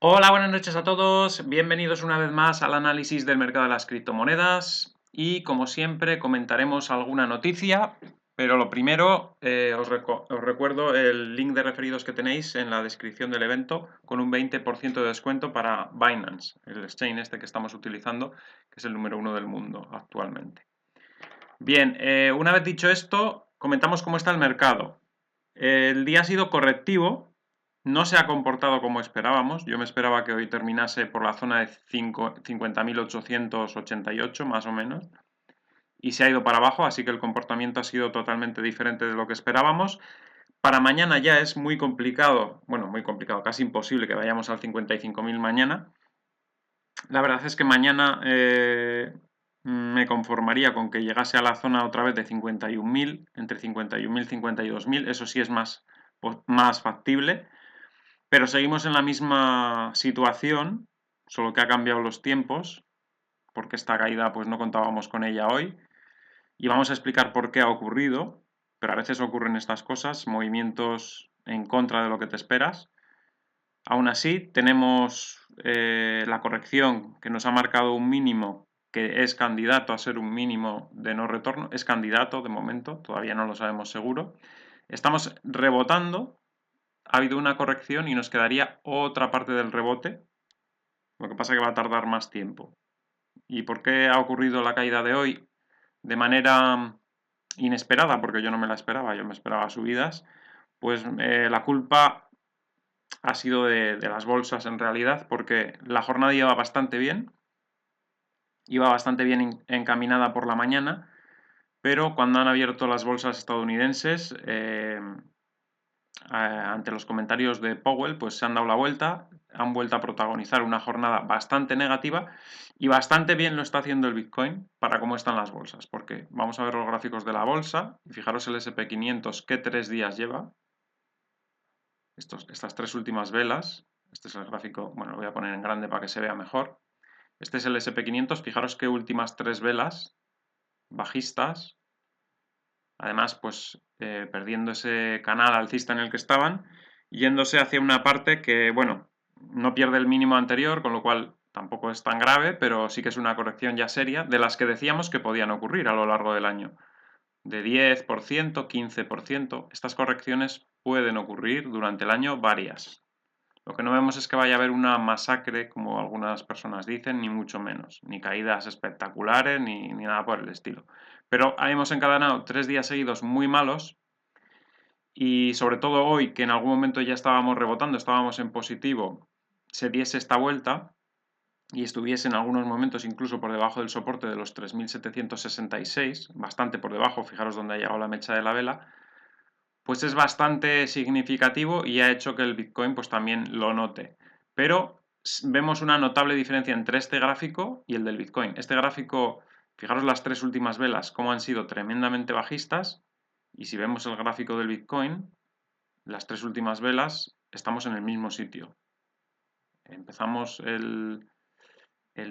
Hola, buenas noches a todos. Bienvenidos una vez más al análisis del mercado de las criptomonedas y como siempre comentaremos alguna noticia, pero lo primero os recuerdo el link de referidos que tenéis en la descripción del evento con un 20% de descuento para Binance, el exchange este que estamos utilizando, que es el número 1 del mundo actualmente. Bien, una vez dicho esto, comentamos cómo está el mercado. El día ha sido correctivo, no se ha comportado como esperábamos. Yo me esperaba que hoy terminase por la zona de 50.888 más o menos y se ha ido para abajo, así que el comportamiento ha sido totalmente diferente de lo que esperábamos. Para mañana ya es muy complicado, bueno, muy complicado, casi imposible que vayamos al 55.000 mañana. La verdad es que mañana me conformaría con que llegase a la zona otra vez de 51.000, entre 51.000 y 52.000, eso sí es más factible. Pero seguimos en la misma situación, solo que ha cambiado los tiempos, porque esta caída pues no contábamos con ella hoy. Y vamos a explicar por qué ha ocurrido, pero a veces ocurren estas cosas, movimientos en contra de lo que te esperas. Aún así, tenemos la corrección que nos ha marcado un mínimo que es candidato a ser un mínimo de no retorno, es candidato de momento, todavía no lo sabemos seguro. Estamos rebotando, ha habido una corrección y nos quedaría otra parte del rebote, lo que pasa es que va a tardar más tiempo. ¿Y por qué ha ocurrido la caída de hoy de manera inesperada? Porque yo no me la esperaba, yo me esperaba subidas. Pues la culpa ha sido de las bolsas en realidad, porque la jornada iba bastante bien encaminada por la mañana, pero cuando han abierto las bolsas estadounidenses, ante los comentarios de Powell, pues se han dado la vuelta, han vuelto a protagonizar una jornada bastante negativa y bastante bien lo está haciendo el Bitcoin para cómo están las bolsas, porque vamos a ver los gráficos de la bolsa y fijaros el SP500 qué 3 días lleva, estas tres últimas velas, este es el gráfico, bueno, lo voy a poner en grande para que se vea mejor, este es el SP500, fijaros qué últimas 3 velas bajistas, además pues perdiendo ese canal alcista en el que estaban, yéndose hacia una parte que, bueno, no pierde el mínimo anterior, con lo cual tampoco es tan grave, pero sí que es una corrección ya seria, de las que decíamos que podían ocurrir a lo largo del año. De 10%, 15%, estas correcciones pueden ocurrir durante el año varias. Lo que no vemos es que vaya a haber una masacre, como algunas personas dicen, ni mucho menos, ni caídas espectaculares, ni nada por el estilo. Pero hemos encadenado 3 días seguidos muy malos y sobre todo hoy, que en algún momento ya estábamos rebotando, estábamos en positivo, se diese esta vuelta y estuviese en algunos momentos incluso por debajo del soporte de los 3.766, bastante por debajo, fijaros dónde ha llegado la mecha de la vela, pues es bastante significativo y ha hecho que el Bitcoin pues también lo note. Pero vemos una notable diferencia entre este gráfico y el del Bitcoin. Este gráfico, fijaros las tres últimas velas, cómo han sido tremendamente bajistas. Y si vemos el gráfico del Bitcoin, las tres últimas velas, estamos en el mismo sitio. Empezamos el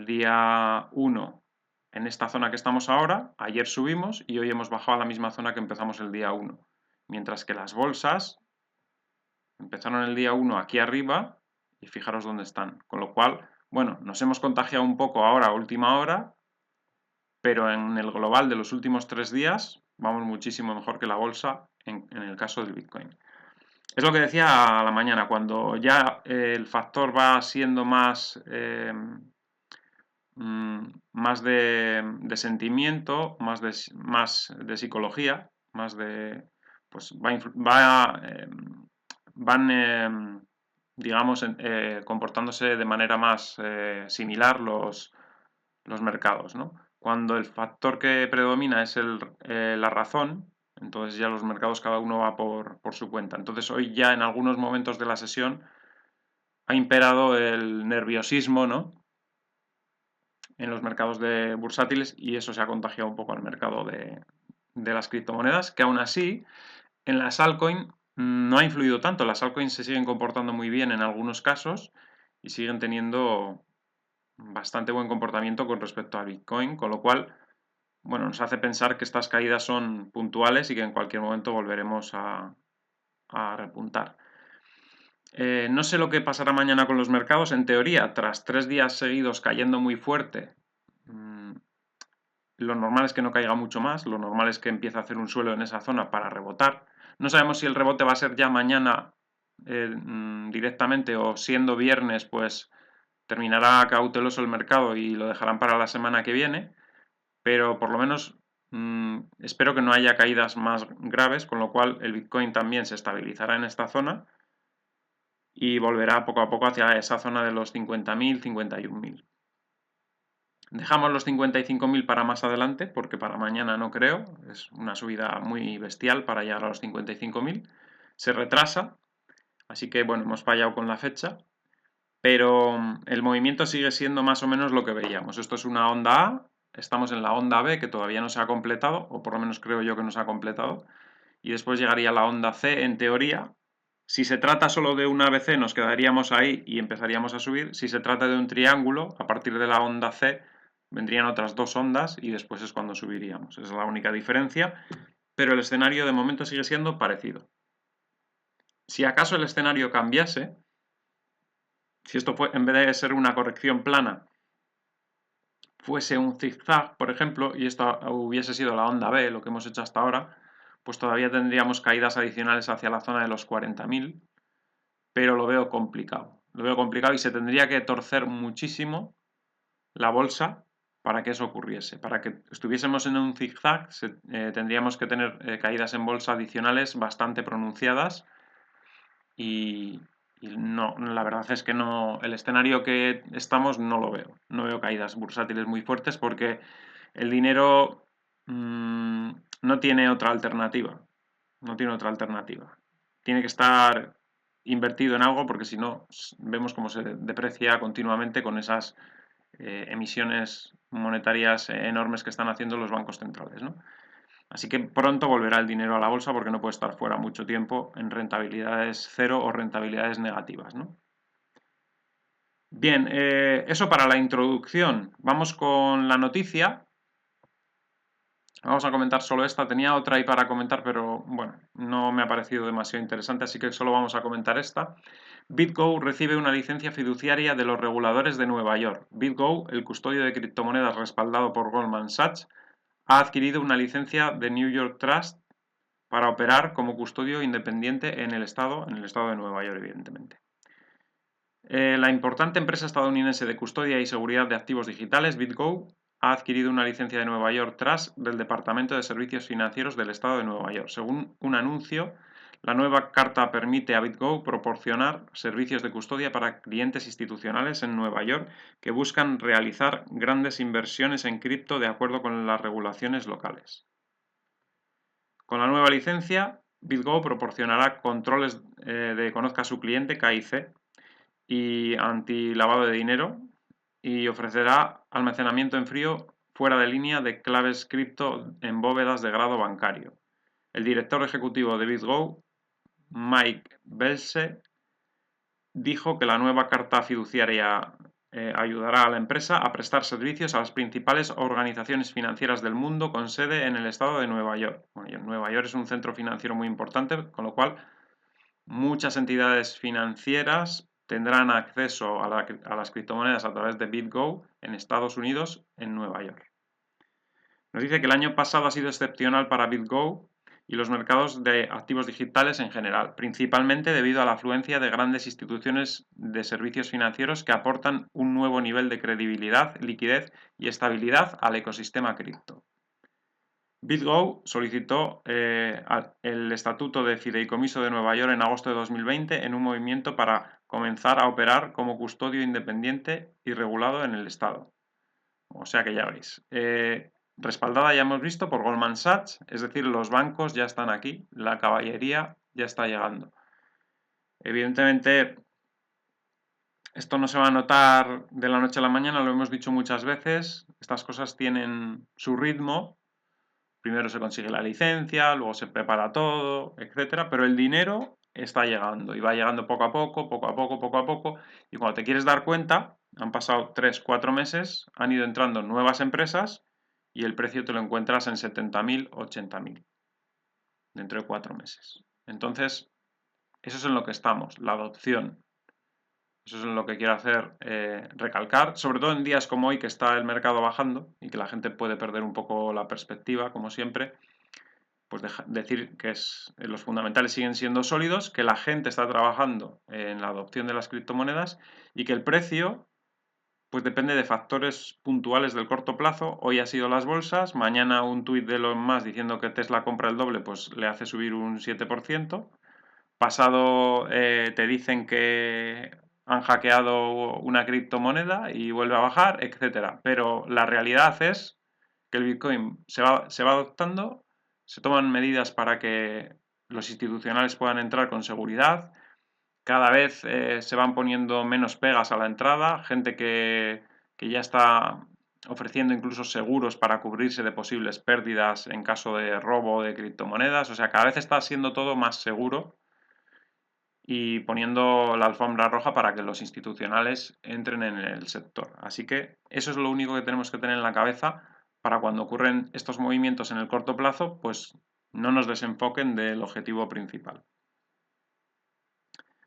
día 1 en esta zona que estamos ahora, ayer subimos y hoy hemos bajado a la misma zona que empezamos el día 1. Mientras que las bolsas empezaron el día 1 aquí arriba y fijaros dónde están. Con lo cual, bueno, nos hemos contagiado un poco ahora a última hora, pero en el global de los últimos 3 días vamos muchísimo mejor que la bolsa en el caso del Bitcoin. Es lo que decía a la mañana, cuando ya el factor va siendo más de sentimiento, más de psicología, más de, pues van, digamos, comportándose de manera más similar los mercados, ¿no? Cuando el factor que predomina es la razón, entonces ya los mercados cada uno va por su cuenta. Entonces hoy ya en algunos momentos de la sesión ha imperado el nerviosismo, ¿no? En los mercados de bursátiles y eso se ha contagiado un poco al mercado de las criptomonedas, que aún así en las altcoins no ha influido tanto. Las altcoins se siguen comportando muy bien en algunos casos y siguen teniendo bastante buen comportamiento con respecto a Bitcoin, con lo cual, bueno, nos hace pensar que estas caídas son puntuales y que en cualquier momento volveremos a repuntar. No sé lo que pasará mañana con los mercados. En teoría, tras 3 días seguidos cayendo muy fuerte, lo normal es que no caiga mucho más, lo normal es que empiece a hacer un suelo en esa zona para rebotar. No sabemos si el rebote va a ser ya mañana directamente, o siendo viernes, pues terminará cauteloso el mercado y lo dejarán para la semana que viene, pero por lo menos espero que no haya caídas más graves, con lo cual el Bitcoin también se estabilizará en esta zona y volverá poco a poco hacia esa zona de los 50.000, 51.000. Dejamos los 55.000 para más adelante, porque para mañana no creo, es una subida muy bestial para llegar a los 55.000. Se retrasa, así que bueno, hemos fallado con la fecha, pero el movimiento sigue siendo más o menos lo que veíamos. Esto es una onda A, estamos en la onda B, que todavía no se ha completado, o por lo menos creo yo que no se ha completado, y después llegaría la onda C en teoría. Si se trata solo de una ABC nos quedaríamos ahí y empezaríamos a subir. Si se trata de un triángulo, a partir de la onda C vendrían otras 2 ondas y después es cuando subiríamos. Esa es la única diferencia, pero el escenario de momento sigue siendo parecido. Si acaso el escenario cambiase, si esto fue, en vez de ser una corrección plana, fuese un zigzag, por ejemplo, y esto hubiese sido la onda B, lo que hemos hecho hasta ahora, pues todavía tendríamos caídas adicionales hacia la zona de los 40.000, pero lo veo complicado. Lo veo complicado y se tendría que torcer muchísimo la bolsa para que eso ocurriese. Para que estuviésemos en un zigzag tendríamos que tener caídas en bolsa adicionales bastante pronunciadas y no, la verdad es que no, el escenario que estamos no lo veo. No veo caídas bursátiles muy fuertes porque el dinero no tiene otra alternativa. No tiene otra alternativa. Tiene que estar invertido en algo porque si no vemos cómo se deprecia continuamente con esas emisiones monetarias enormes que están haciendo los bancos centrales, ¿no? Así que pronto volverá el dinero a la bolsa porque no puede estar fuera mucho tiempo en rentabilidades cero o rentabilidades negativas, ¿no? Bien, eso para la introducción. Vamos con la noticia. Vamos a comentar solo esta. Tenía otra ahí para comentar, pero bueno, no me ha parecido demasiado interesante, así que solo vamos a comentar esta. BitGo recibe una licencia fiduciaria de los reguladores de Nueva York. BitGo, el custodio de criptomonedas respaldado por Goldman Sachs, ha adquirido una licencia de New York Trust para operar como custodio independiente en el estado de Nueva York, evidentemente. La importante empresa estadounidense de custodia y seguridad de activos digitales, BitGo, ha adquirido una licencia de Nueva York Trust del Departamento de Servicios Financieros del Estado de Nueva York. Según un anuncio, la nueva carta permite a BitGo proporcionar servicios de custodia para clientes institucionales en Nueva York que buscan realizar grandes inversiones en cripto de acuerdo con las regulaciones locales. Con la nueva licencia, BitGo proporcionará controles de conozca a su cliente, KIC, y anti-lavado de dinero, y ofrecerá almacenamiento en frío fuera de línea de claves cripto en bóvedas de grado bancario. El director ejecutivo de BitGo, Mike Belse, dijo que la nueva carta fiduciaria ayudará a la empresa a prestar servicios a las principales organizaciones financieras del mundo con sede en el estado de Nueva York. Bueno, Nueva York es un centro financiero muy importante, con lo cual muchas entidades financieras tendrán acceso a las criptomonedas a través de BitGo en Estados Unidos, en Nueva York. Nos dice que el año pasado ha sido excepcional para BitGo y los mercados de activos digitales en general, principalmente debido a la afluencia de grandes instituciones de servicios financieros que aportan un nuevo nivel de credibilidad, liquidez y estabilidad al ecosistema cripto. BitGo solicitó el Estatuto de Fideicomiso de Nueva York en agosto de 2020 en un movimiento para comenzar a operar como custodio independiente y regulado en el Estado. O sea que ya veis. Respaldada, ya hemos visto, por Goldman Sachs, es decir, los bancos ya están aquí, la caballería ya está llegando. Evidentemente, esto no se va a notar de la noche a la mañana, lo hemos dicho muchas veces, estas cosas tienen su ritmo. Primero se consigue la licencia, luego se prepara todo, etcétera, pero el dinero está llegando y va llegando poco a poco, poco a poco, poco a poco, y cuando te quieres dar cuenta, han pasado 3, 4 meses, han ido entrando nuevas empresas y el precio te lo encuentras en 70.000, 80.000 dentro de 4 meses. Entonces, Eso es en lo que estamos, la adopción. Eso es en lo que quiero hacer recalcar, sobre todo en días como hoy que está el mercado bajando y que la gente puede perder un poco la perspectiva, como siempre, pues decir que los fundamentales siguen siendo sólidos, que la gente está trabajando en la adopción de las criptomonedas y que el precio pues depende de factores puntuales del corto plazo. Hoy ha sido las bolsas, mañana un tuit de Elon Musk diciendo que Tesla compra el doble, pues le hace subir un 7%. Pasado te dicen que han hackeado una criptomoneda y vuelve a bajar, etcétera. Pero la realidad es que el Bitcoin se va adoptando, se toman medidas para que los institucionales puedan entrar con seguridad, cada vez se van poniendo menos pegas a la entrada, gente que ya está ofreciendo incluso seguros para cubrirse de posibles pérdidas en caso de robo de criptomonedas, o sea, cada vez está siendo todo más seguro y poniendo la alfombra roja para que los institucionales entren en el sector. Así que eso es lo único que tenemos que tener en la cabeza para cuando ocurren estos movimientos en el corto plazo, pues no nos desenfoquen del objetivo principal.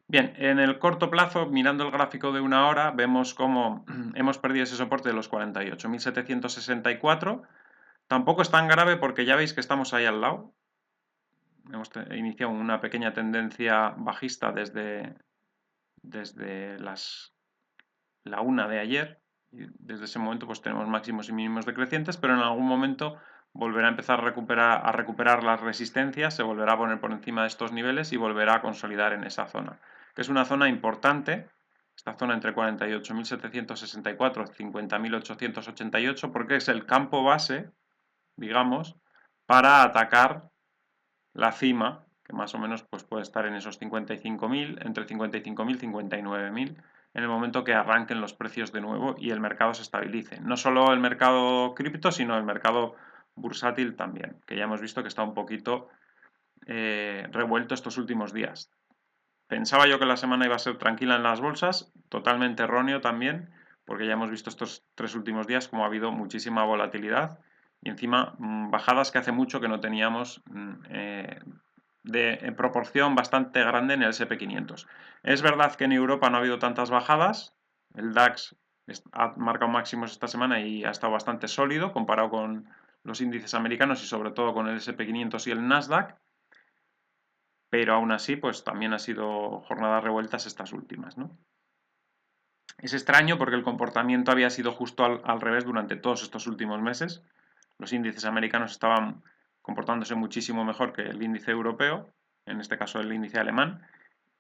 Bien, en el corto plazo, mirando el gráfico de una hora, vemos cómo hemos perdido ese soporte de los 48.764. Tampoco es tan grave porque ya veis que estamos ahí al lado. Hemos iniciado una pequeña tendencia bajista desde la 1 de ayer. Y desde ese momento pues tenemos máximos y mínimos decrecientes, pero en algún momento volverá a empezar a recuperar las resistencias, se volverá a poner por encima de estos niveles y volverá a consolidar en esa zona, que es una zona importante, esta zona entre 48.764 y 50.888, porque es el campo base, digamos, para atacar la cima, que más o menos pues, puede estar en esos 55.000, entre 55.000 y 59.000, en el momento que arranquen los precios de nuevo y el mercado se estabilice. No solo el mercado cripto, sino el mercado bursátil también, que ya hemos visto que está un poquito revuelto estos últimos días. Pensaba yo que la semana iba a ser tranquila en las bolsas, totalmente erróneo también, porque ya hemos visto estos 3 últimos días como ha habido muchísima volatilidad y encima bajadas que hace mucho que no teníamos en proporción bastante grande en el SP500. Es verdad que en Europa no ha habido tantas bajadas, el DAX ha marcado máximos esta semana y ha estado bastante sólido comparado con los índices americanos y sobre todo con el SP500 y el Nasdaq, pero aún así pues también ha sido jornadas revueltas estas últimas, ¿no? Es extraño porque el comportamiento había sido justo al revés durante todos estos últimos meses. Los índices americanos estaban comportándose muchísimo mejor que el índice europeo, en este caso el índice alemán,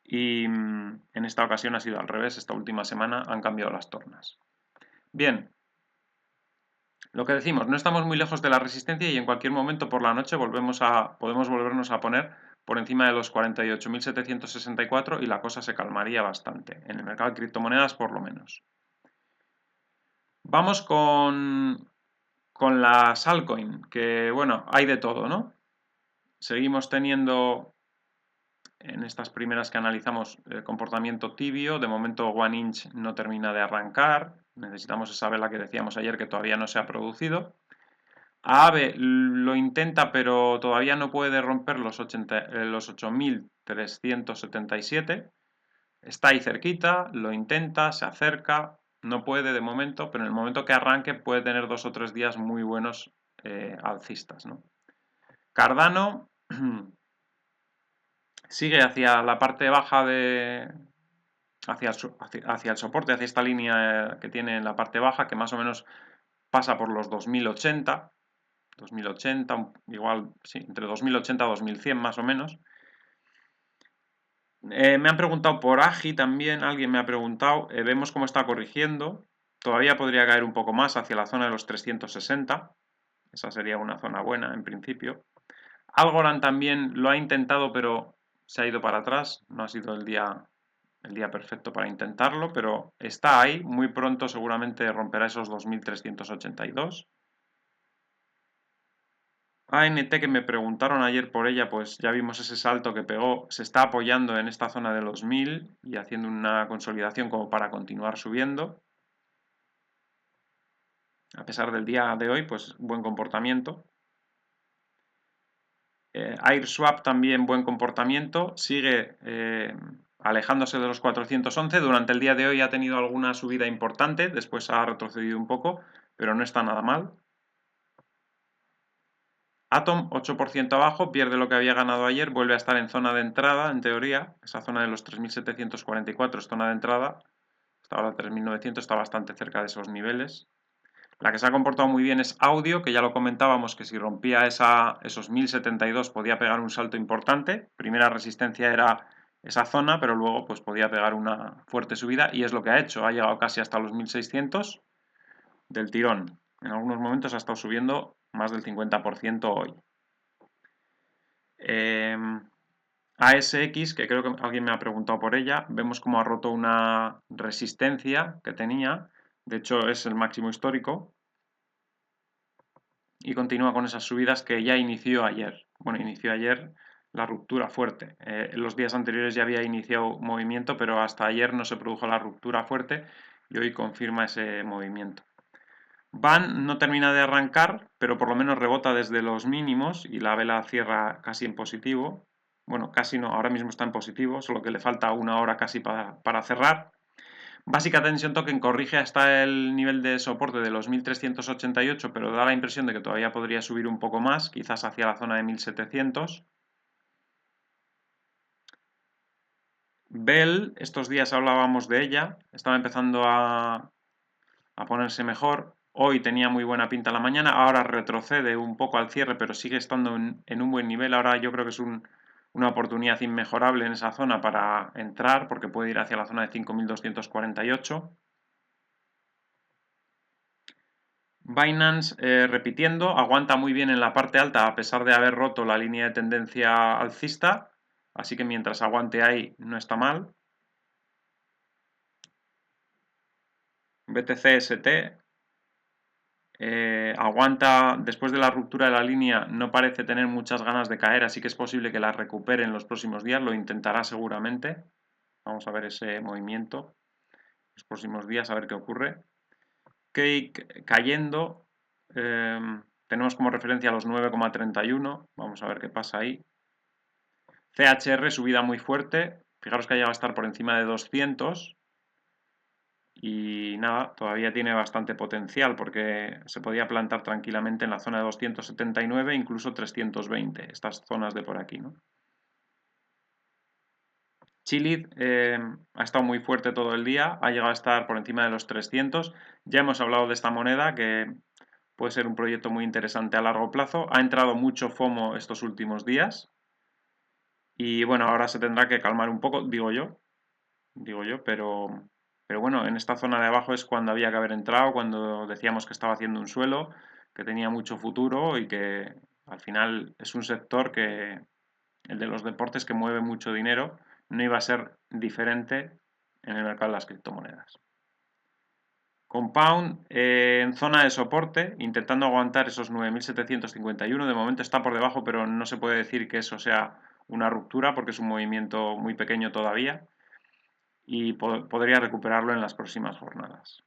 y en esta ocasión ha sido al revés. Esta última semana han cambiado las tornas. Bien, lo que decimos, no estamos muy lejos de la resistencia y en cualquier momento por la noche podemos volvernos a poner por encima de los 48.764 y la cosa se calmaría bastante, en el mercado de criptomonedas por lo menos. Vamos con las altcoin, que bueno, hay de todo, ¿no? Seguimos teniendo en estas primeras que analizamos el comportamiento tibio, de momento OneInch no termina de arrancar, necesitamos esa vela que decíamos ayer que todavía no se ha producido. AAVE lo intenta, pero todavía no puede romper los 8.377. Está ahí cerquita, lo intenta, se acerca, no puede de momento, pero en el momento que arranque puede tener 2 o 3 días muy buenos alcistas, ¿no? Cardano sigue hacia la parte baja hacia el soporte, hacia esta línea que tiene en la parte baja, que más o menos pasa por los 2080, igual, sí, entre 2080 y 2100 más o menos. Me han preguntado por AGI también, alguien me ha preguntado, vemos cómo está corrigiendo, todavía podría caer un poco más hacia la zona de los 360, esa sería una zona buena en principio. Algorand también lo ha intentado, pero se ha ido para atrás, no ha sido el día perfecto para intentarlo, pero está ahí, muy pronto seguramente romperá esos 2382. ANT, que me preguntaron ayer por ella, pues ya vimos ese salto que pegó, se está apoyando en esta zona de los 1000 y haciendo una consolidación como para continuar subiendo. A pesar del día de hoy, pues buen comportamiento. Airswap también buen comportamiento, sigue alejándose de los 411, durante el día de hoy ha tenido alguna subida importante, después ha retrocedido un poco, pero no está nada mal. Atom 8% abajo, pierde lo que había ganado ayer, vuelve a estar en zona de entrada, en teoría, esa zona de los 3.744 es zona de entrada, hasta ahora 3.900, está bastante cerca de esos niveles. La que se ha comportado muy bien es Audio, que ya lo comentábamos que si rompía esos 1072 podía pegar un salto importante. Primera resistencia era esa zona, pero luego pues podía pegar una fuerte subida y es lo que ha hecho. Ha llegado casi hasta los 1600 del tirón. En algunos momentos ha estado subiendo más del 50% hoy. ASX, que creo que alguien me ha preguntado por ella, vemos cómo ha roto una resistencia que tenía. De hecho es el máximo histórico. Y continúa con esas subidas que ya inició ayer. Bueno, inició ayer la ruptura fuerte. En los días anteriores ya había iniciado movimiento, pero hasta ayer no se produjo la ruptura fuerte y hoy confirma ese movimiento. BAN no termina de arrancar, pero por lo menos rebota desde los mínimos y la vela cierra casi en positivo. Bueno, casi no, ahora mismo está en positivo, solo que le falta una hora casi para cerrar. Básica Tension Token corrige hasta el nivel de soporte de los 1388, pero da la impresión de que todavía podría subir un poco más, quizás hacia la zona de 1700. Bell, estos días hablábamos de ella, estaba empezando a ponerse mejor. Hoy tenía muy buena pinta en la mañana, ahora retrocede un poco al cierre, pero sigue estando en un buen nivel. Ahora yo creo que es una oportunidad inmejorable en esa zona para entrar, porque puede ir hacia la zona de 5248. Binance repitiendo, aguanta muy bien en la parte alta a pesar de haber roto la línea de tendencia alcista, así que mientras aguante ahí no está mal. BTC ST aguanta después de la ruptura de la línea, no parece tener muchas ganas de caer, así que es posible que la recupere en los próximos días, lo intentará seguramente. Vamos a ver ese movimiento los próximos días, a ver qué ocurre. Cake cayendo, tenemos como referencia los 9,31, vamos a ver qué pasa ahí. CHR subida muy fuerte, fijaros que ha llegado a estar por encima de 200 y nada, todavía tiene bastante potencial porque se podía plantar tranquilamente en la zona de 279, incluso 320, estas zonas de por aquí, ¿no? Chilid ha estado muy fuerte todo el día, ha llegado a estar por encima de los 300. Ya hemos hablado de esta moneda que puede ser un proyecto muy interesante a largo plazo. Ha entrado mucho FOMO estos últimos días y bueno, ahora se tendrá que calmar un poco, digo yo, pero bueno, en esta zona de abajo es cuando había que haber entrado, cuando decíamos que estaba haciendo un suelo, que tenía mucho futuro y que al final es un sector que, el de los deportes, que mueve mucho dinero, no iba a ser diferente en el mercado de las criptomonedas. Compound en zona de soporte, intentando aguantar esos 9.751, de momento está por debajo, pero no se puede decir que eso sea una ruptura porque es un movimiento muy pequeño todavía y podría recuperarlo en las próximas jornadas.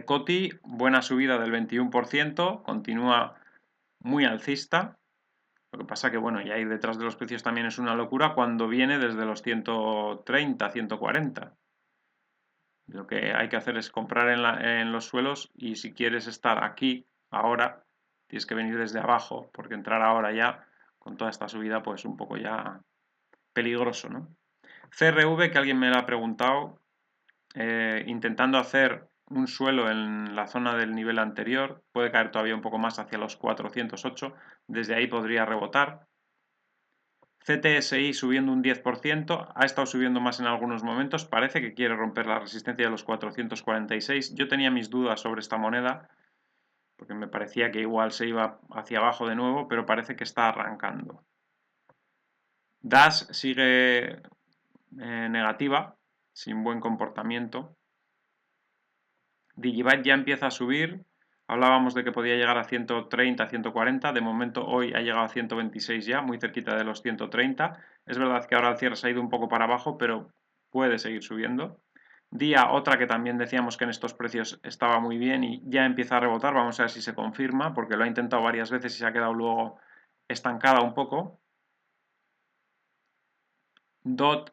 Coti, buena subida del 21%, continúa muy alcista. Lo que pasa que, bueno, ya ir detrás de los precios también es una locura cuando viene desde los 130, 140. Lo que hay que hacer es comprar en los suelos y si quieres estar aquí, ahora, tienes que venir desde abajo, porque entrar ahora ya, con toda esta subida, pues un poco ya peligroso, ¿no? CRV, que alguien me lo ha preguntado, intentando hacer un suelo en la zona del nivel anterior, puede caer todavía un poco más hacia los 408, desde ahí podría rebotar. CTSI subiendo un 10%, ha estado subiendo más en algunos momentos, parece que quiere romper la resistencia de los 446. Yo tenía mis dudas sobre esta moneda, porque me parecía que igual se iba hacia abajo de nuevo, pero parece que está arrancando. Dash sigue negativa, sin buen comportamiento. Digibyte ya empieza a subir, hablábamos de que podía llegar a 130, 140, de momento hoy ha llegado a 126 ya, muy cerquita de los 130. Es verdad que ahora el cierre se ha ido un poco para abajo, pero puede seguir subiendo. Día, otra que también decíamos que en estos precios estaba muy bien y ya empieza a rebotar. Vamos a ver si se confirma, porque lo ha intentado varias veces y se ha quedado luego estancada un poco. DOT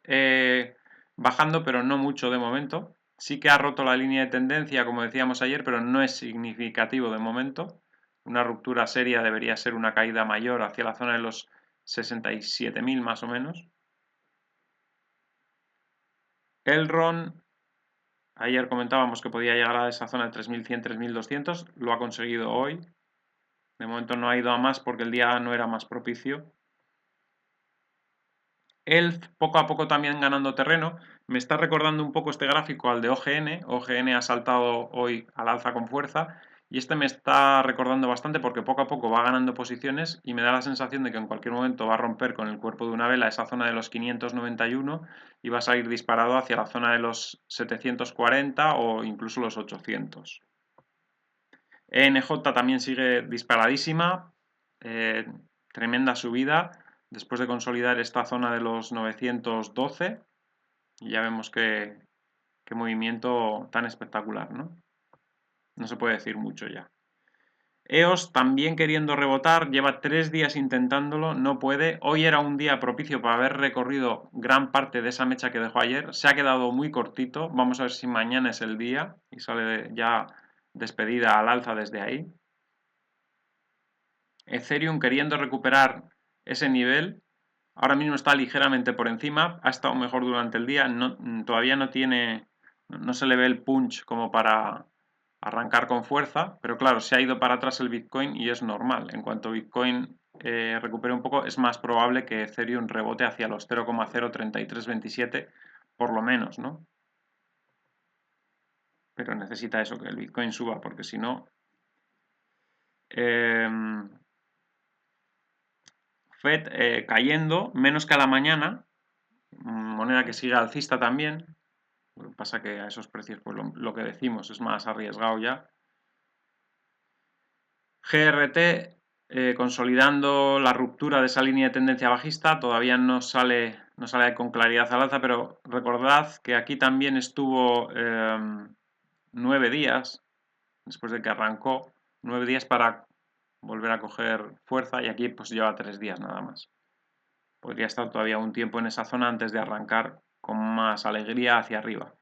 bajando, pero no mucho de momento. Sí que ha roto la línea de tendencia, como decíamos ayer, pero no es significativo de momento. Una ruptura seria debería ser una caída mayor hacia la zona de los 67.000 más o menos. Elron, ayer comentábamos que podía llegar a esa zona de 3.100, 3.200, lo ha conseguido hoy. De momento no ha ido a más porque el día no era más propicio. ELF poco a poco también ganando terreno. Me está recordando un poco este gráfico al de OGN. OGN ha saltado hoy al alza con fuerza y este me está recordando bastante porque poco a poco va ganando posiciones y me da la sensación de que en cualquier momento va a romper con el cuerpo de una vela esa zona de los 591 y va a salir disparado hacia la zona de los 740 o incluso los 800. ENJ también sigue disparadísima, tremenda subida después de consolidar esta zona de los 912 y ya vemos qué movimiento tan espectacular, ¿no? No se puede decir mucho ya. EOS también queriendo rebotar, lleva 3 días intentándolo, no puede. Hoy era un día propicio para haber recorrido gran parte de esa mecha que dejó ayer. Se ha quedado muy cortito. Vamos a ver si mañana es el día y sale ya despedida al alza desde ahí. Ethereum queriendo recuperar ese nivel. Ahora mismo está ligeramente por encima. Ha estado mejor durante el día. Todavía no se le ve el punch como para arrancar con fuerza, pero claro, se ha ido para atrás el Bitcoin y es normal. En cuanto Bitcoin recupere un poco, es más probable que Ethereum rebote hacia los 0,03327 por lo menos, ¿no? Pero necesita eso, que el Bitcoin suba, porque si no... Fed cayendo, menos que a la mañana, moneda que sigue alcista también. Lo que pasa que a esos precios, pues lo que decimos, es más arriesgado ya. GRT consolidando la ruptura de esa línea de tendencia bajista, todavía no sale con claridad al alza, pero recordad que aquí también estuvo 9 días, después de que arrancó, 9 días para volver a coger fuerza y aquí pues lleva 3 días nada más. Podría estar todavía un tiempo en esa zona antes de arrancar con más alegría hacia arriba.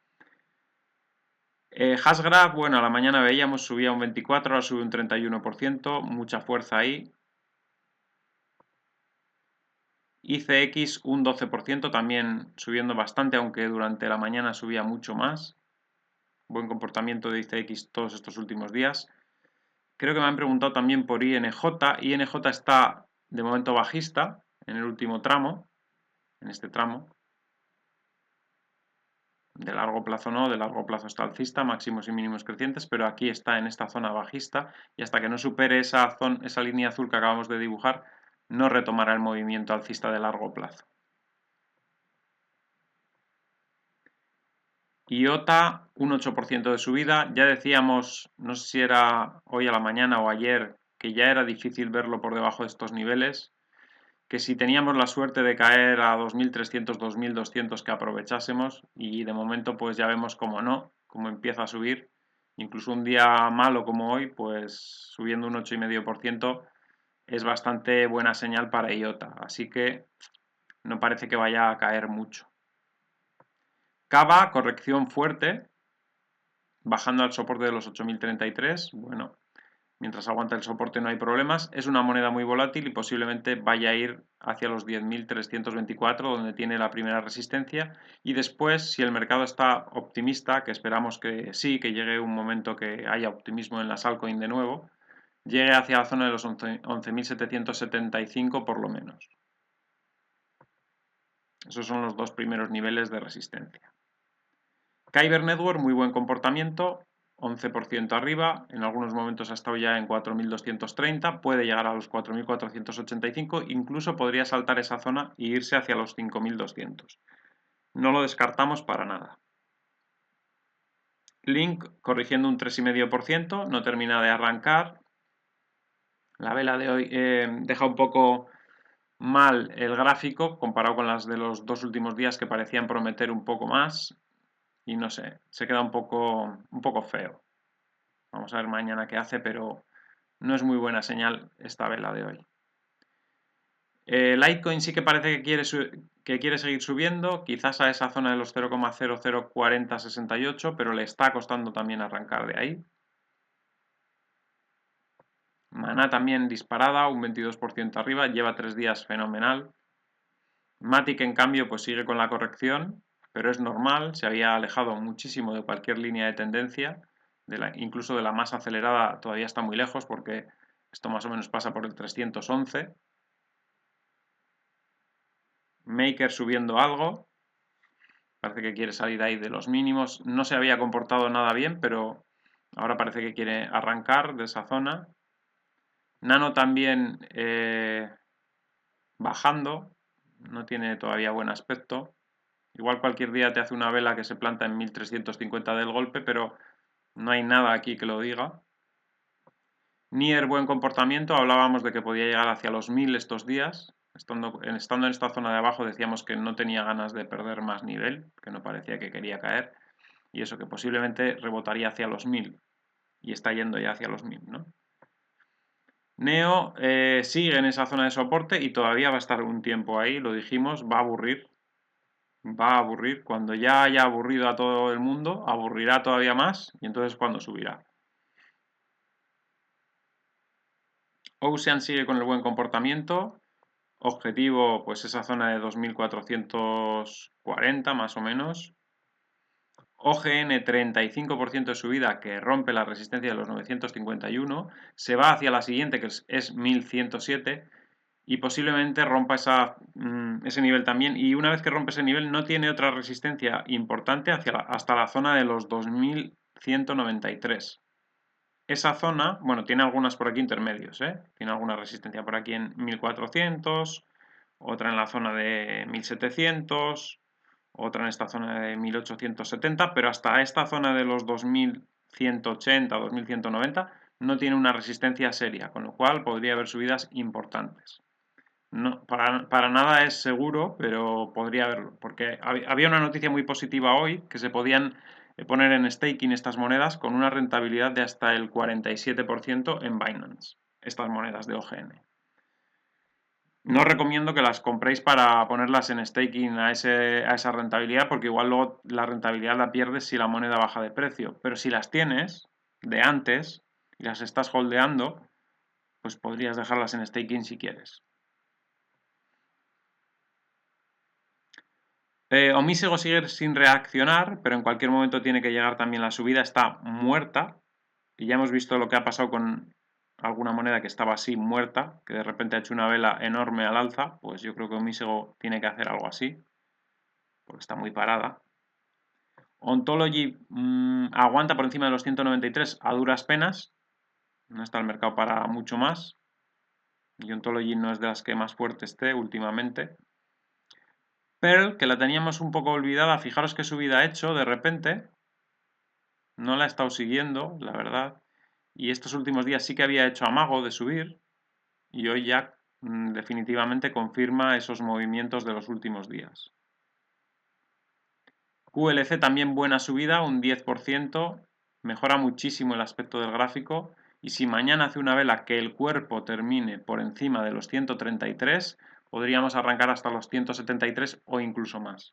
Hashgraph, bueno, a la mañana veíamos subía un 24, ahora sube un 31%, mucha fuerza ahí. ICX un 12%, también subiendo bastante, aunque durante la mañana subía mucho más. Buen comportamiento de ICX todos estos últimos días. Creo que me han preguntado también por INJ. INJ está de momento bajista en el último tramo, en este tramo. De largo plazo no, de largo plazo está alcista, máximos y mínimos crecientes, pero aquí está en esta zona bajista y hasta que no supere esa línea azul que acabamos de dibujar, no retomará el movimiento alcista de largo plazo. IOTA, un 8% de subida. Ya decíamos, no sé si era hoy a la mañana o ayer, que ya era difícil verlo por debajo de estos niveles, que si teníamos la suerte de caer a 2.300, 2.200 que aprovechásemos y de momento pues ya vemos como no, como empieza a subir. Incluso un día malo como hoy, pues subiendo un 8,5% es bastante buena señal para IOTA, así que no parece que vaya a caer mucho. Cava, corrección fuerte, bajando al soporte de los 8.033, bueno, mientras aguanta el soporte no hay problemas. Es una moneda muy volátil y posiblemente vaya a ir hacia los 10.324, donde tiene la primera resistencia. Y después, si el mercado está optimista, que esperamos que sí, que llegue un momento que haya optimismo en las altcoins de nuevo, llegue hacia la zona de los 11.775 por lo menos. Esos son los dos primeros niveles de resistencia. Kyber Network, muy buen comportamiento, 11% arriba, en algunos momentos ha estado ya en 4.230, puede llegar a los 4.485, incluso podría saltar esa zona e irse hacia los 5.200. No lo descartamos para nada. Link corrigiendo un 3,5%, no termina de arrancar. La vela de hoy deja un poco mal el gráfico comparado con las de los dos últimos días que parecían prometer un poco más. y no sé, se queda un poco feo. Vamos a ver mañana qué hace, pero no es muy buena señal esta vela de hoy. Litecoin sí que parece que quiere seguir subiendo, quizás a esa zona de los 0,004068, pero le está costando también arrancar de ahí. Maná también disparada, un 22% arriba, lleva 3 días fenomenal. Matic, en cambio, pues sigue con la corrección, pero es normal, se había alejado muchísimo de cualquier línea de tendencia, incluso de la más acelerada todavía está muy lejos porque esto más o menos pasa por el 311. Maker subiendo algo, parece que quiere salir ahí de los mínimos, no se había comportado nada bien, pero ahora parece que quiere arrancar de esa zona. Nano también bajando, no tiene todavía buen aspecto. Igual cualquier día te hace una vela que se planta en 1350 del golpe, pero no hay nada aquí que lo diga. Nier, buen comportamiento, hablábamos de que podía llegar hacia los 1000 estos días. Estando en esta zona de abajo decíamos que no tenía ganas de perder más nivel, que no parecía que quería caer, y eso que posiblemente rebotaría hacia los 1000, y está yendo ya hacia los 1000, ¿no? Neo sigue en esa zona de soporte y todavía va a estar un tiempo ahí, lo dijimos, va a aburrir. Cuando ya haya aburrido a todo el mundo, aburrirá todavía más y entonces cuando subirá. Ocean sigue con el buen comportamiento, objetivo pues esa zona de 2440 más o menos. OGN 35% de subida que rompe la resistencia de los 951, se va hacia la siguiente que es 1107 y posiblemente rompa ese nivel también, y una vez que rompe ese nivel no tiene otra resistencia importante hasta la zona de los 2193. Esa zona, bueno, tiene algunas por aquí intermedios, tiene alguna resistencia por aquí en 1400, otra en la zona de 1700, otra en esta zona de 1870, pero hasta esta zona de los 2180, 2190 no tiene una resistencia seria, con lo cual podría haber subidas importantes. No, para nada es seguro, pero podría haberlo, porque había una noticia muy positiva hoy, que se podían poner en staking estas monedas con una rentabilidad de hasta el 47% en Binance, estas monedas de OGN. No os recomiendo que las compréis para ponerlas en staking a esa rentabilidad, porque igual luego la rentabilidad la pierdes si la moneda baja de precio, pero si las tienes de antes y las estás holdeando, pues podrías dejarlas en staking si quieres. Omísego sigue sin reaccionar, pero en cualquier momento tiene que llegar también la subida. Está muerta. Y ya hemos visto lo que ha pasado con alguna moneda que estaba así muerta, que de repente ha hecho una vela enorme al alza. Pues yo creo que Omísego tiene que hacer algo así, porque está muy parada. Ontology aguanta por encima de los 193 a duras penas. No está el mercado para mucho más. Y Ontology no es de las que más fuerte esté últimamente. Pearl, que la teníamos un poco olvidada, fijaros qué subida ha hecho de repente. No la he estado siguiendo, la verdad. Y estos últimos días sí que había hecho amago de subir. Y hoy ya definitivamente confirma esos movimientos de los últimos días. QLC también buena subida, un 10%. Mejora muchísimo el aspecto del gráfico. Y si mañana hace una vela que el cuerpo termine por encima de los 133, podríamos arrancar hasta los 173 o incluso más.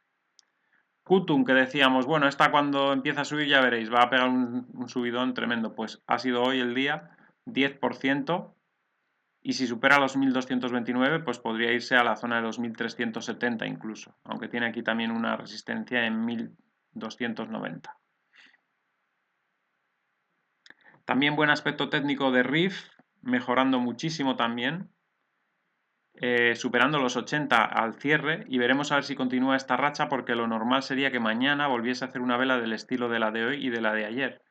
Kutum, que decíamos, bueno, esta cuando empieza a subir ya veréis, va a pegar un subidón tremendo. Pues ha sido hoy el día 10%, y si supera los 1229, pues podría irse a la zona de los 1370 incluso, aunque tiene aquí también una resistencia en 1290. También buen aspecto técnico de RIF, mejorando muchísimo también, superando los 80 al cierre, y veremos a ver si continúa esta racha, porque lo normal sería que mañana volviese a hacer una vela del estilo de la de hoy y de la de ayer,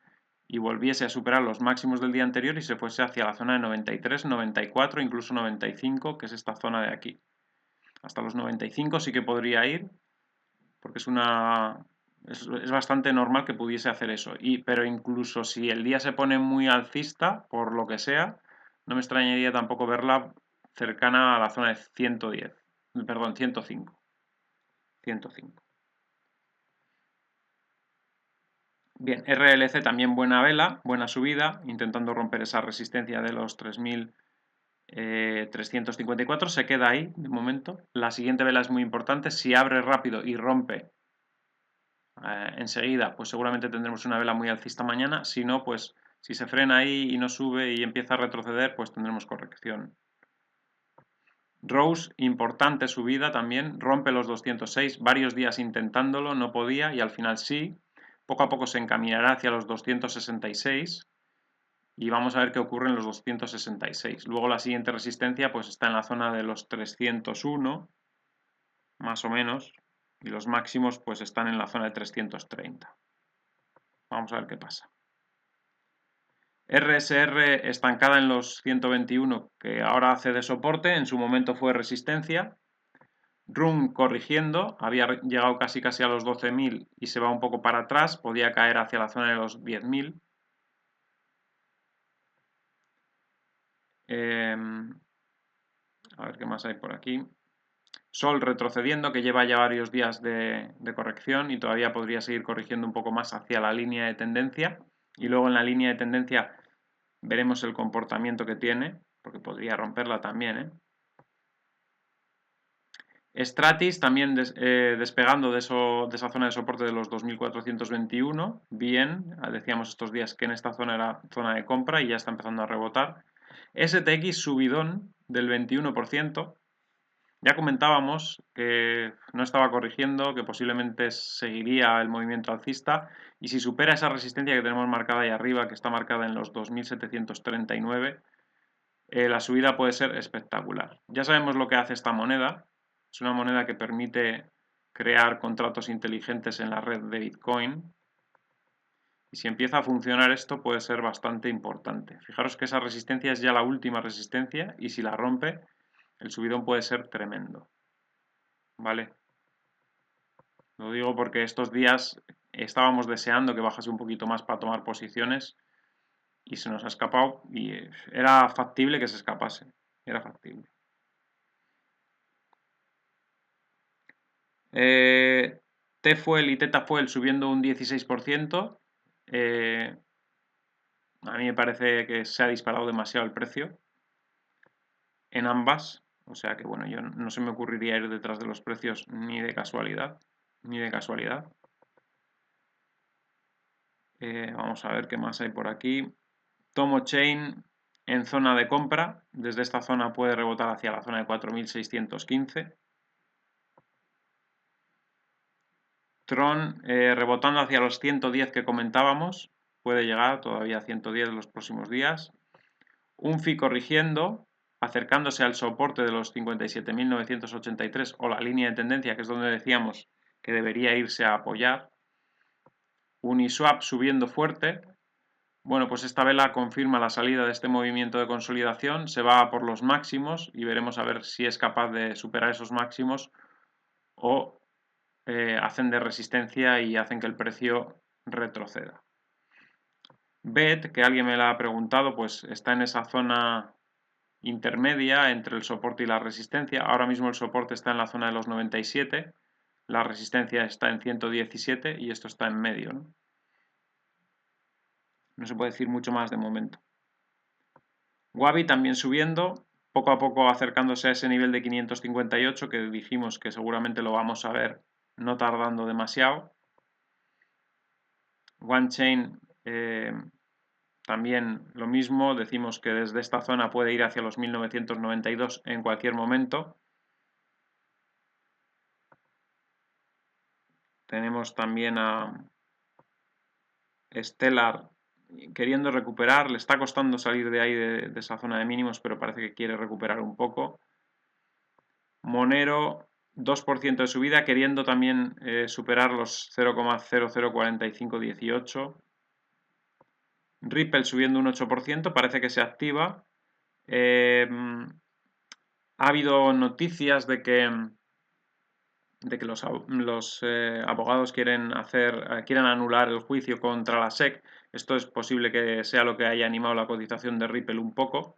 y volviese a superar los máximos del día anterior y se fuese hacia la zona de 93, 94, incluso 95, que es esta zona de aquí. Hasta los 95 sí que podría ir, porque es bastante normal que pudiese hacer eso. Pero incluso si el día se pone muy alcista, por lo que sea, no me extrañaría tampoco verla cercana a la zona de 110, perdón, 105. Bien, RLC también buena vela, buena subida, intentando romper esa resistencia de los 3.354, se queda ahí de momento. La siguiente vela es muy importante, si abre rápido y rompe enseguida, pues seguramente tendremos una vela muy alcista mañana, si no, pues si se frena ahí y no sube y empieza a retroceder, pues tendremos corrección. Rose, importante subida también, rompe los 206, varios días intentándolo, no podía y al final sí. Poco a poco se encaminará hacia los 266 y vamos a ver qué ocurre en los 266. Luego la siguiente resistencia pues está en la zona de los 301, más o menos, y los máximos pues están en la zona de 330. Vamos a ver qué pasa. RSR estancada en los 121, que ahora hace de soporte, en su momento fue resistencia. RUN corrigiendo, había llegado casi a los 12.000 y se va un poco para atrás, podía caer hacia la zona de los 10.000. A ver qué más hay por aquí. Sol retrocediendo, que lleva ya varios días de corrección y todavía podría seguir corrigiendo un poco más hacia la línea de tendencia. Y luego en la línea de tendencia veremos el comportamiento que tiene, porque podría romperla también, ¿eh? Stratis también despegando de esa zona de soporte de los 2.421, bien, decíamos estos días que en esta zona era zona de compra y ya está empezando a rebotar. STX subidón del 21%, ya comentábamos que no estaba corrigiendo, que posiblemente seguiría el movimiento alcista y si supera esa resistencia que tenemos marcada ahí arriba, que está marcada en los 2.739, la subida puede ser espectacular. Ya sabemos lo que hace esta moneda. Es una moneda que permite crear contratos inteligentes en la red de Bitcoin. Y si empieza a funcionar esto puede ser bastante importante. Fijaros que esa resistencia es ya la última resistencia y si la rompe, el subidón puede ser tremendo. ¿Vale? Lo digo porque estos días estábamos deseando que bajase un poquito más para tomar posiciones y se nos ha escapado y era factible que se escapase. Era factible. T-Fuel y Teta-Fuel subiendo un 16%. A mí me parece que se ha disparado demasiado el precio en ambas. O sea que bueno, yo no se me ocurriría ir detrás de los precios ni de casualidad. Ni de casualidad. Vamos a ver qué más hay por aquí. Tomo Chain en zona de compra. Desde esta zona puede rebotar hacia la zona de 4.615. Tron rebotando hacia los 110 que comentábamos, puede llegar todavía a 110 en los próximos días. UNFI corrigiendo, acercándose al soporte de los 57.983 o la línea de tendencia, que es donde decíamos que debería irse a apoyar. Uniswap subiendo fuerte. Bueno, pues esta vela confirma la salida de este movimiento de consolidación, se va por los máximos y veremos a ver si es capaz de superar esos máximos o hacen de resistencia y hacen que el precio retroceda. BET, que alguien me la ha preguntado, pues está en esa zona intermedia entre el soporte y la resistencia. Ahora mismo el soporte está en la zona de los 97, la resistencia está en 117 y esto está en medio, ¿no? No se puede decir mucho más de momento. Wabi también subiendo, poco a poco acercándose a ese nivel de 558 que dijimos que seguramente lo vamos a ver no tardando demasiado. OneChain también lo mismo, decimos que desde esta zona puede ir hacia los 1992 en cualquier momento. Tenemos también a Stellar queriendo recuperar, le está costando salir de ahí de esa zona de mínimos, pero parece que quiere recuperar un poco. Monero 2% de subida, queriendo también superar los 0,004518. Ripple subiendo un 8%, parece que se activa. Ha habido noticias de que los abogados quieren anular el juicio contra la SEC. Esto es posible que sea lo que haya animado la cotización de Ripple un poco,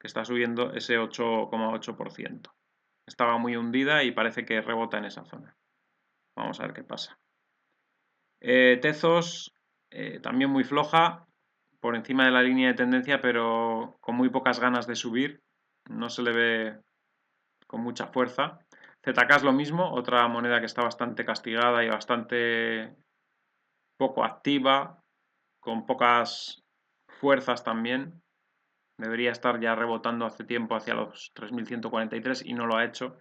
que está subiendo ese 8,8%. Estaba muy hundida y parece que rebota en esa zona. Vamos a ver qué pasa. Tezos también muy floja, por encima de la línea de tendencia, pero con muy pocas ganas de subir. No se le ve con mucha fuerza. ZK es lo mismo, otra moneda que está bastante castigada y bastante poco activa, con pocas fuerzas también. Debería estar ya rebotando hace tiempo hacia los 3.143 y no lo ha hecho.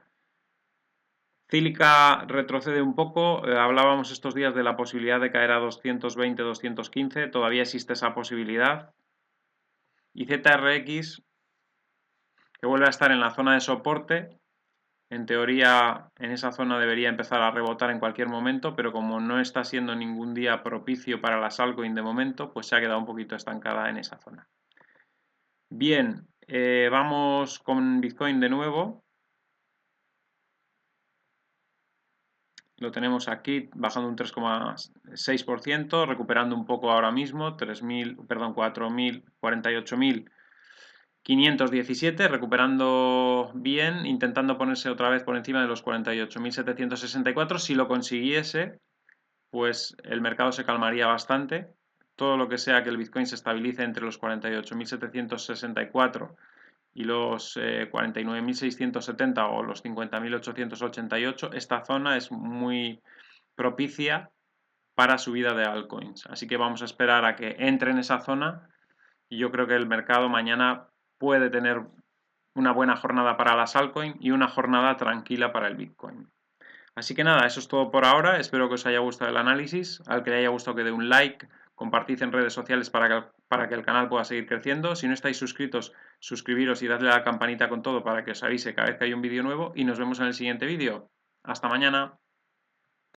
Cílica retrocede un poco, hablábamos estos días de la posibilidad de caer a 220, 215, todavía existe esa posibilidad. Y ZRX, que vuelve a estar en la zona de soporte, en teoría en esa zona debería empezar a rebotar en cualquier momento, pero como no está siendo ningún día propicio para las altcoins de momento, pues se ha quedado un poquito estancada en esa zona. Bien, vamos con Bitcoin de nuevo. Lo tenemos aquí bajando un 3,6%, recuperando un poco ahora mismo, 48.517, recuperando bien, intentando ponerse otra vez por encima de los 48.764. Si lo consiguiese, pues el mercado se calmaría bastante. Todo lo que sea que el Bitcoin se estabilice entre los 48.764 y los 49.670 o los 50.888, esta zona es muy propicia para subida de altcoins. Así que vamos a esperar a que entre en esa zona y yo creo que el mercado mañana puede tener una buena jornada para las altcoins y una jornada tranquila para el Bitcoin. Así que nada, eso es todo por ahora. Espero que os haya gustado el análisis. Al que le haya gustado que dé un like, compartid en redes sociales para que el canal pueda seguir creciendo. Si no estáis suscritos, suscribiros y dadle a la campanita con todo para que os avise cada vez que hay un vídeo nuevo. Y nos vemos en el siguiente vídeo. Hasta mañana.